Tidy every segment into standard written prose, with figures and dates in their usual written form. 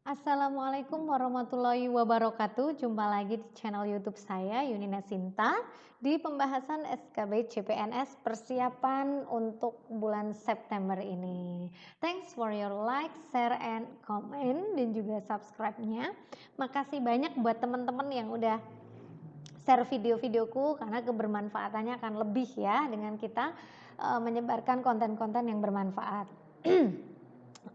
Assalamualaikum warahmatullahi wabarakatuh. Jumpa lagi di channel YouTube saya Yunina Sinta di pembahasan SKB CPNS persiapan untuk bulan September ini. Thanks for your like, share, and comment dan juga subscribe-nya. Makasih banyak buat teman-teman yang udah share video-videoku karena kebermanfaatannya akan lebih ya dengan kita menyebarkan konten-konten yang bermanfaat.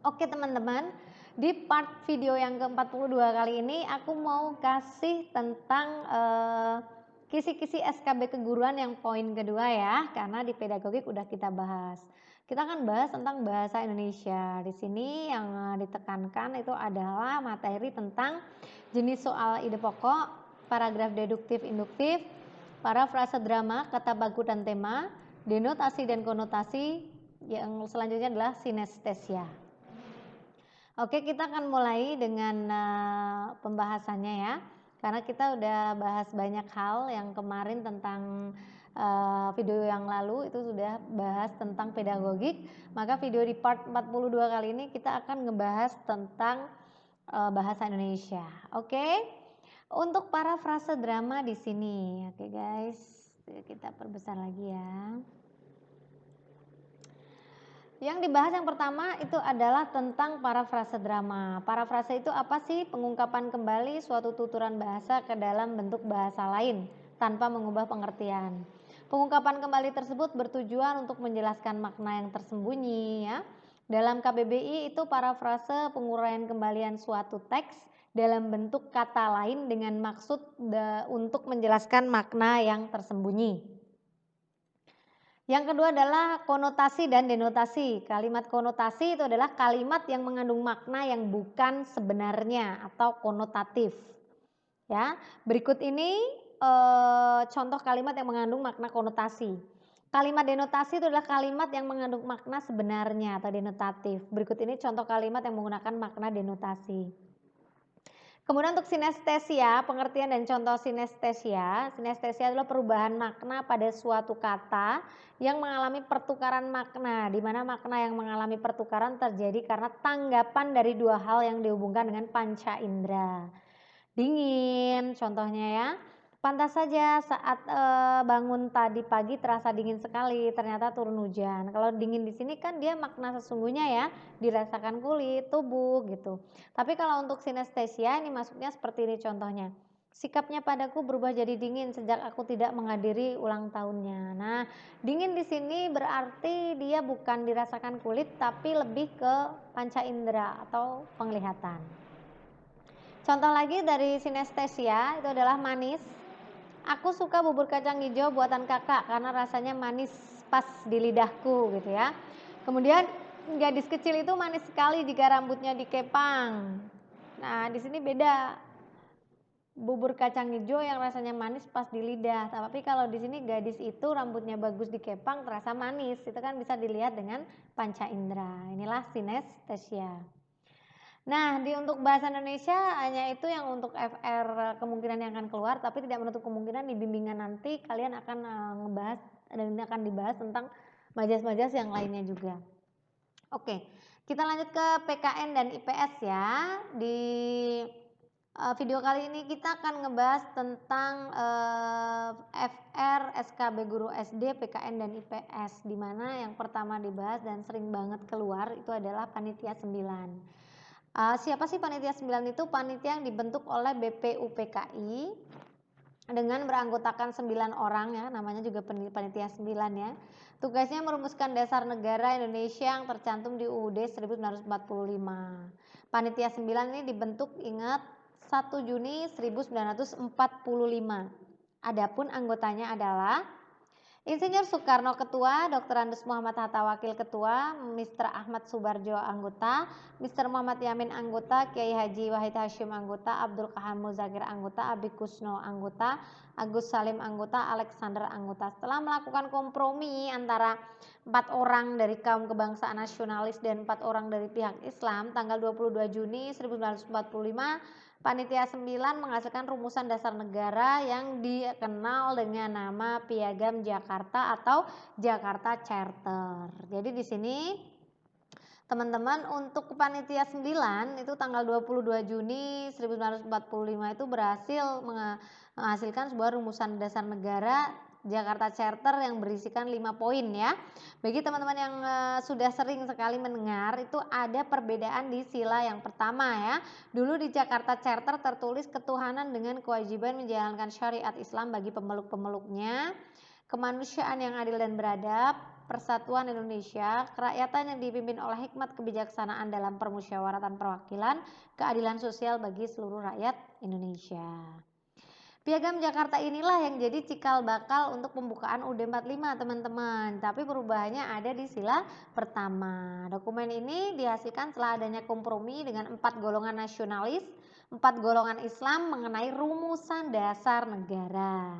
Oke teman-teman, di part video yang ke-42 kali ini aku mau kasih tentang kisi-kisi SKB keguruan yang poin kedua ya, karena di pedagogik udah kita bahas. Kita akan bahas tentang bahasa Indonesia. Di sini yang ditekankan itu adalah materi tentang jenis soal ide pokok, paragraf deduktif induktif, parafrase drama, kata baku dan tema, denotasi dan konotasi, yang selanjutnya adalah sinestesia. Oke, kita akan mulai dengan pembahasannya ya. Karena kita udah bahas banyak hal yang kemarin tentang video yang lalu itu sudah bahas tentang pedagogik. Maka video di part 42 kali ini kita akan ngebahas tentang bahasa Indonesia. Oke. Untuk parafrase drama di sini. Oke, guys. Kita perbesar lagi ya. Yang dibahas yang pertama itu adalah tentang parafrase drama. Parafrase itu apa sih? Pengungkapan kembali suatu tuturan bahasa ke dalam bentuk bahasa lain tanpa mengubah pengertian. Pengungkapan kembali tersebut bertujuan untuk menjelaskan makna yang tersembunyi ya. Dalam KBBI itu parafrase penguraian kembalian suatu teks dalam bentuk kata lain dengan maksud untuk menjelaskan makna yang tersembunyi. Yang kedua adalah konotasi dan denotasi. Kalimat konotasi itu adalah kalimat yang mengandung makna yang bukan sebenarnya atau konotatif. Ya, berikut ini contoh kalimat yang mengandung makna konotasi. Kalimat denotasi itu adalah kalimat yang mengandung makna sebenarnya atau denotatif. Berikut ini contoh kalimat yang menggunakan makna denotasi. Kemudian untuk sinestesia, pengertian dan contoh sinestesia. Sinestesia adalah perubahan makna pada suatu kata yang mengalami pertukaran makna, di mana makna yang mengalami pertukaran terjadi karena tanggapan dari dua hal yang dihubungkan dengan panca indera. Dingin, contohnya ya. Pantas saja saat bangun tadi pagi terasa dingin sekali, ternyata turun hujan. Kalau dingin di sini kan dia makna sesungguhnya ya, dirasakan kulit, tubuh gitu. Tapi kalau untuk sinestesia ini masuknya seperti ini contohnya. Sikapnya padaku berubah jadi dingin sejak aku tidak menghadiri ulang tahunnya. Nah, dingin di sini berarti dia bukan dirasakan kulit tapi lebih ke panca indera atau penglihatan. Contoh lagi dari sinestesia itu adalah manis. Aku suka bubur kacang hijau buatan kakak karena rasanya manis pas di lidahku gitu ya. Kemudian gadis kecil itu manis sekali jika rambutnya dikepang. Nah, di sini beda. Bubur kacang hijau yang rasanya manis pas di lidah. Tapi kalau di sini gadis itu rambutnya bagus dikepang terasa manis. Itu kan bisa dilihat dengan panca indera. Inilah sinestesia. Nah, untuk bahasa Indonesia hanya itu yang untuk FR kemungkinan yang akan keluar, tapi tidak menutup kemungkinan di bimbingan nanti kalian akan ngebahas dan ini akan dibahas tentang majas-majas yang lainnya juga. Oke, kita lanjut ke PKN dan IPS ya. Di video kali ini kita akan ngebahas tentang FR, SKB Guru SD, PKN dan IPS, di mana yang pertama dibahas dan sering banget keluar itu adalah Panitia 9. Siapa sih Panitia 9 itu? Panitia yang dibentuk oleh BPUPKI dengan beranggotakan 9 orang ya, namanya juga Panitia 9 ya. Tugasnya merumuskan dasar negara Indonesia yang tercantum di UUD 1945. Panitia 9 ini dibentuk ingat 1 Juni 1945. Adapun anggotanya adalah Insinyur Soekarno Ketua, Dr. Andes Muhammad Hatta Wakil Ketua, Mr. Ahmad Subarjo anggota, Mr. Muhammad Yamin anggota, Kiai Haji Wahid Hashim anggota, Abdul Kahar Muzakir anggota, Abi Kusno anggota, Agus Salim anggota, Alexander anggota. Setelah melakukan kompromi antara 4 orang dari kaum kebangsaan nasionalis dan 4 orang dari pihak Islam, tanggal 22 Juni 1945, Panitia 9 menghasilkan rumusan dasar negara yang dikenal dengan nama Piagam Jakarta atau Jakarta Charter. Jadi di sini Teman-teman, untuk panitia 9 itu tanggal 22 Juni 1945 itu berhasil menghasilkan sebuah rumusan dasar negara Jakarta Charter yang berisikan 5 poin ya. Bagi teman-teman yang sudah sering sekali mendengar, itu ada perbedaan di sila yang pertama ya. Dulu di Jakarta Charter tertulis ketuhanan dengan kewajiban menjalankan syariat Islam bagi pemeluk-pemeluknya, kemanusiaan yang adil dan beradab, persatuan Indonesia, kerakyatan yang dipimpin oleh hikmat kebijaksanaan dalam permusyawaratan perwakilan, keadilan sosial bagi seluruh rakyat Indonesia. Piagam Jakarta inilah yang jadi cikal bakal untuk pembukaan UUD 45 teman-teman. Tapi perubahannya ada di sila pertama. Dokumen ini dihasilkan setelah adanya kompromi dengan 4 golongan nasionalis, 4 golongan Islam mengenai rumusan dasar negara.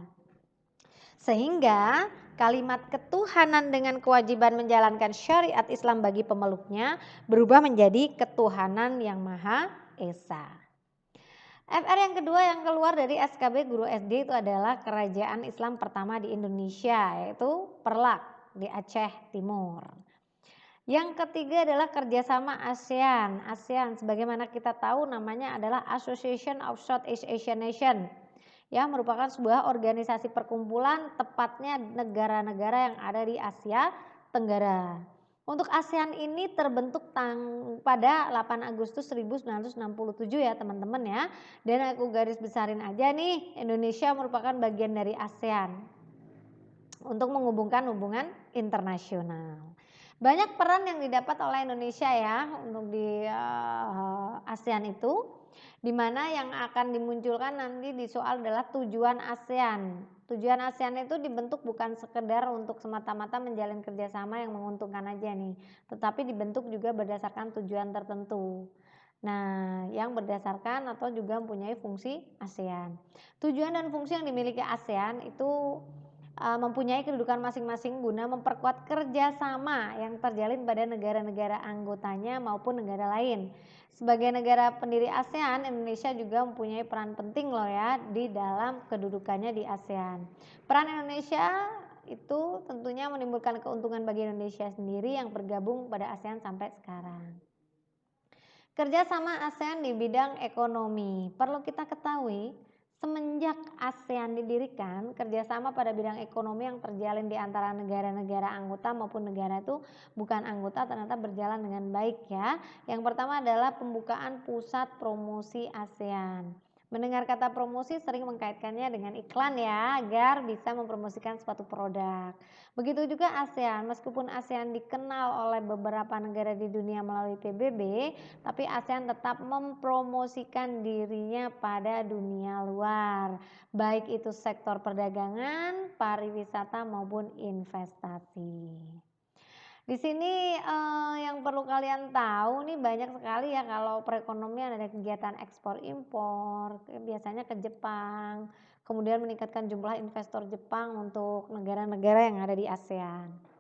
Sehingga kalimat ketuhanan dengan kewajiban menjalankan syariat Islam bagi pemeluknya berubah menjadi ketuhanan yang Maha Esa. FR yang kedua yang keluar dari SKB Guru SD itu adalah kerajaan Islam pertama di Indonesia, yaitu Perlak di Aceh Timur. Yang ketiga adalah kerjasama ASEAN. ASEAN sebagaimana kita tahu namanya adalah Association of Southeast Asian Nation, ya, merupakan sebuah organisasi perkumpulan tepatnya negara-negara yang ada di Asia Tenggara. Untuk ASEAN ini terbentuk pada 8 Agustus 1967 ya teman-teman ya. Dan aku garis besarin aja nih, Indonesia merupakan bagian dari ASEAN untuk menghubungkan hubungan internasional. Banyak peran yang didapat oleh Indonesia ya untuk di ASEAN itu, di mana yang akan dimunculkan nanti di soal adalah tujuan ASEAN. Tujuan ASEAN itu dibentuk bukan sekedar untuk semata-mata menjalin kerjasama yang menguntungkan aja nih, tetapi dibentuk juga berdasarkan tujuan tertentu. Nah, yang berdasarkan atau juga mempunyai fungsi ASEAN. Tujuan dan fungsi yang dimiliki ASEAN itu mempunyai kedudukan masing-masing guna memperkuat kerjasama yang terjalin pada negara-negara anggotanya maupun negara lain. Sebagai negara pendiri ASEAN, Indonesia juga mempunyai peran penting loh ya di dalam kedudukannya di ASEAN. Peran Indonesia itu tentunya menimbulkan keuntungan bagi Indonesia sendiri yang bergabung pada ASEAN sampai sekarang. Kerjasama ASEAN di bidang ekonomi. Perlu kita ketahui, semenjak ASEAN didirikan, kerjasama pada bidang ekonomi yang terjalin di antara negara-negara anggota maupun negara itu bukan anggota ternyata berjalan dengan baik ya. Yang pertama adalah pembukaan pusat promosi ASEAN. Mendengar kata promosi sering mengkaitkannya dengan iklan ya, agar bisa mempromosikan suatu produk. Begitu juga ASEAN, meskipun ASEAN dikenal oleh beberapa negara di dunia melalui PBB, tapi ASEAN tetap mempromosikan dirinya pada dunia luar, baik itu sektor perdagangan, pariwisata maupun investasi. Di sini yang perlu kalian tahu nih, banyak sekali ya kalau perekonomian ada kegiatan ekspor impor, biasanya ke Jepang, kemudian meningkatkan jumlah investor Jepang untuk negara-negara yang ada di ASEAN.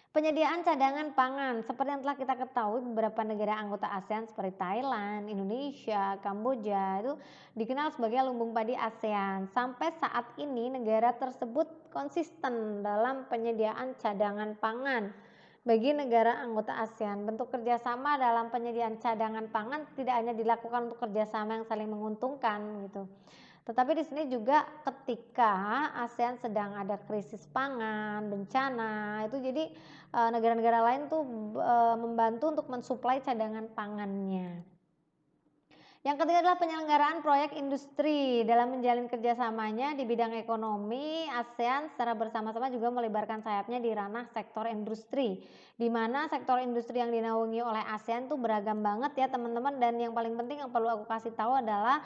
Penyediaan cadangan pangan, seperti yang telah kita ketahui, beberapa negara anggota ASEAN seperti Thailand, Indonesia, Kamboja itu dikenal sebagai lumbung padi ASEAN. Sampai saat ini negara tersebut konsisten dalam penyediaan cadangan pangan bagi negara anggota ASEAN. Bentuk kerjasama dalam penyediaan cadangan pangan tidak hanya dilakukan untuk kerjasama yang saling menguntungkan gitu, tetapi di sini juga ketika ASEAN sedang ada krisis pangan, bencana, itu jadi negara-negara lain tuh membantu untuk mensuplai cadangan pangannya. Yang ketiga adalah penyelenggaraan proyek industri. Dalam menjalin kerjasamanya di bidang ekonomi, ASEAN secara bersama-sama juga melebarkan sayapnya di ranah sektor industri, di mana sektor industri yang dinaungi oleh ASEAN tuh beragam banget ya teman-teman. Dan yang paling penting yang perlu aku kasih tahu adalah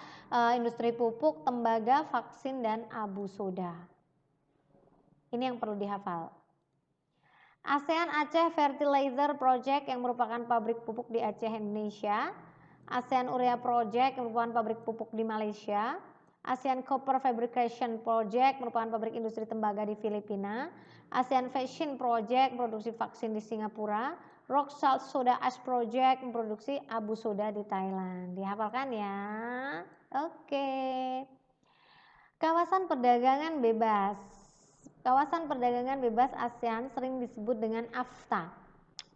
industri pupuk, tembaga, vaksin, dan abu soda. Ini yang perlu dihafal. ASEAN Aceh Fertilizer Project yang merupakan pabrik pupuk di Aceh, Indonesia. ASEAN Urea Project yang merupakan pabrik pupuk di Malaysia. ASEAN Copper Fabrication Project merupakan pabrik industri tembaga di Filipina. ASEAN Fashion Project produksi vaksin di Singapura. Rock Salt Soda Ash Project memproduksi abu soda di Thailand. Dihafalkan ya. Oke. Kawasan perdagangan bebas. Kawasan perdagangan bebas ASEAN sering disebut dengan AFTA.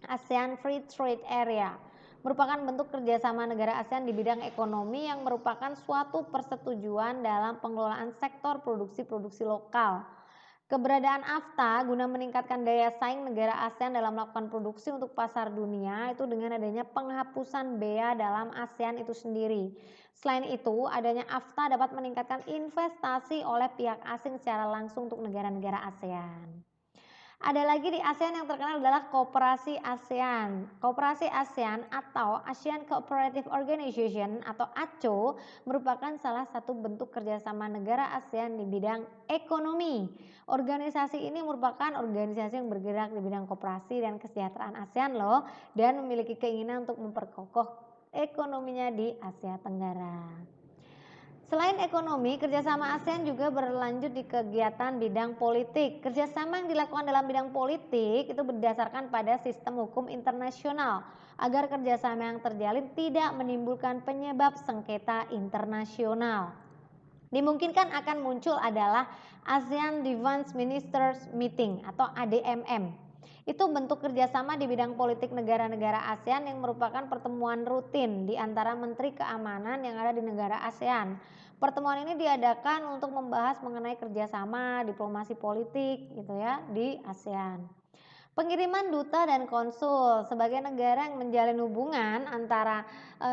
ASEAN Free Trade Area merupakan bentuk kerjasama negara ASEAN di bidang ekonomi yang merupakan suatu persetujuan dalam pengelolaan sektor produksi lokal. Keberadaan AFTA guna meningkatkan daya saing negara ASEAN dalam melakukan produksi untuk pasar dunia itu dengan adanya penghapusan bea dalam ASEAN itu sendiri. Selain itu, adanya AFTA dapat meningkatkan investasi oleh pihak asing secara langsung untuk negara-negara ASEAN. Ada lagi di ASEAN yang terkenal adalah Koperasi ASEAN. Koperasi ASEAN atau ASEAN Cooperative Organization atau ACO merupakan salah satu bentuk kerjasama negara ASEAN di bidang ekonomi. Organisasi ini merupakan organisasi yang bergerak di bidang koperasi dan kesejahteraan ASEAN loh, dan memiliki keinginan untuk memperkokoh ekonominya di Asia Tenggara. Selain ekonomi, kerjasama ASEAN juga berlanjut di kegiatan bidang politik. Kerjasama yang dilakukan dalam bidang politik itu berdasarkan pada sistem hukum internasional agar kerjasama yang terjalin tidak menimbulkan penyebab sengketa internasional. Dimungkinkan akan muncul adalah ASEAN Defense Ministers Meeting atau ADMM. Itu bentuk kerjasama di bidang politik negara-negara ASEAN yang merupakan pertemuan rutin di antara menteri keamanan yang ada di negara ASEAN. Pertemuan ini diadakan untuk membahas mengenai kerjasama diplomasi politik gitu ya di ASEAN. Pengiriman duta dan konsul sebagai negara yang menjalin hubungan antara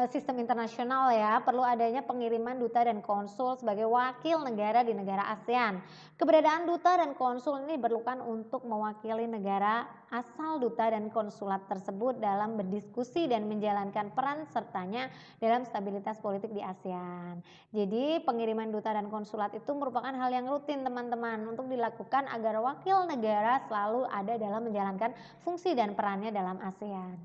sistem internasional ya, perlu adanya pengiriman duta dan konsul sebagai wakil negara di negara ASEAN. Keberadaan duta dan konsul ini diperlukan untuk mewakili negara asal duta dan konsulat tersebut dalam berdiskusi dan menjalankan peran sertanya dalam stabilitas politik di ASEAN. Jadi pengiriman duta dan konsulat itu merupakan hal yang rutin teman-teman untuk dilakukan agar wakil negara selalu ada dalam menjalankan fungsi dan perannya dalam ASEAN.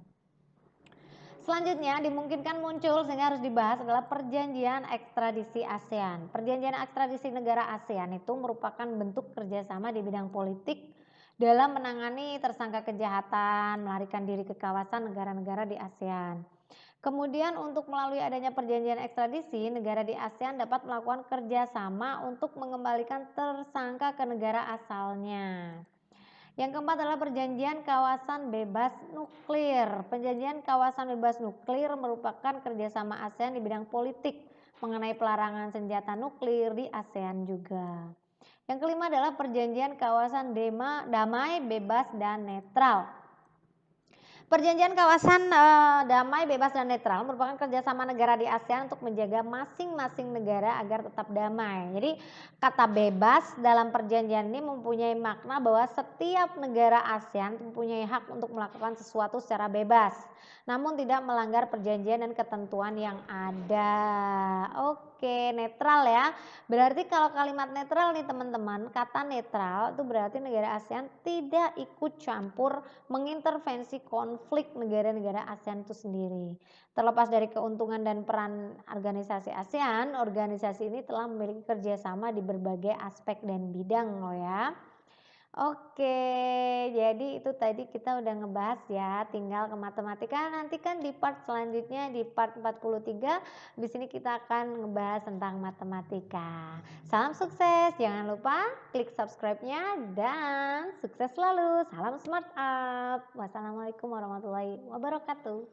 Selanjutnya dimungkinkan muncul sehingga harus dibahas adalah perjanjian ekstradisi ASEAN. Perjanjian ekstradisi negara ASEAN itu merupakan bentuk kerjasama di bidang politik dalam menangani tersangka kejahatan melarikan diri ke kawasan negara-negara di ASEAN. Kemudian untuk melalui adanya perjanjian ekstradisi, negara di ASEAN dapat melakukan kerjasama untuk mengembalikan tersangka ke negara asalnya. Yang keempat adalah perjanjian kawasan bebas nuklir. Perjanjian kawasan bebas nuklir merupakan kerjasama ASEAN di bidang politik mengenai pelarangan senjata nuklir di ASEAN juga. Yang kelima adalah perjanjian kawasan damai, bebas, dan netral. Perjanjian kawasan damai, bebas, dan netral merupakan kerjasama negara di ASEAN untuk menjaga masing-masing negara agar tetap damai. Jadi kata bebas dalam perjanjian ini mempunyai makna bahwa setiap negara ASEAN mempunyai hak untuk melakukan sesuatu secara bebas, namun tidak melanggar perjanjian dan ketentuan yang ada. Oke, netral ya. Berarti kalau kalimat netral nih teman-teman, kata netral itu berarti negara ASEAN tidak ikut campur mengintervensi konflik negara-negara ASEAN itu sendiri. Terlepas dari keuntungan dan peran organisasi ASEAN, organisasi ini telah memiliki kerjasama di berbagai aspek dan bidang loh ya. Oke, jadi itu tadi kita udah ngebahas ya, tinggal ke matematika nanti kan di part selanjutnya di part 43 di sini kita akan ngebahas tentang matematika. Salam sukses, jangan lupa klik subscribe-nya dan sukses selalu. Salam smart up. Wassalamualaikum warahmatullahi wabarakatuh.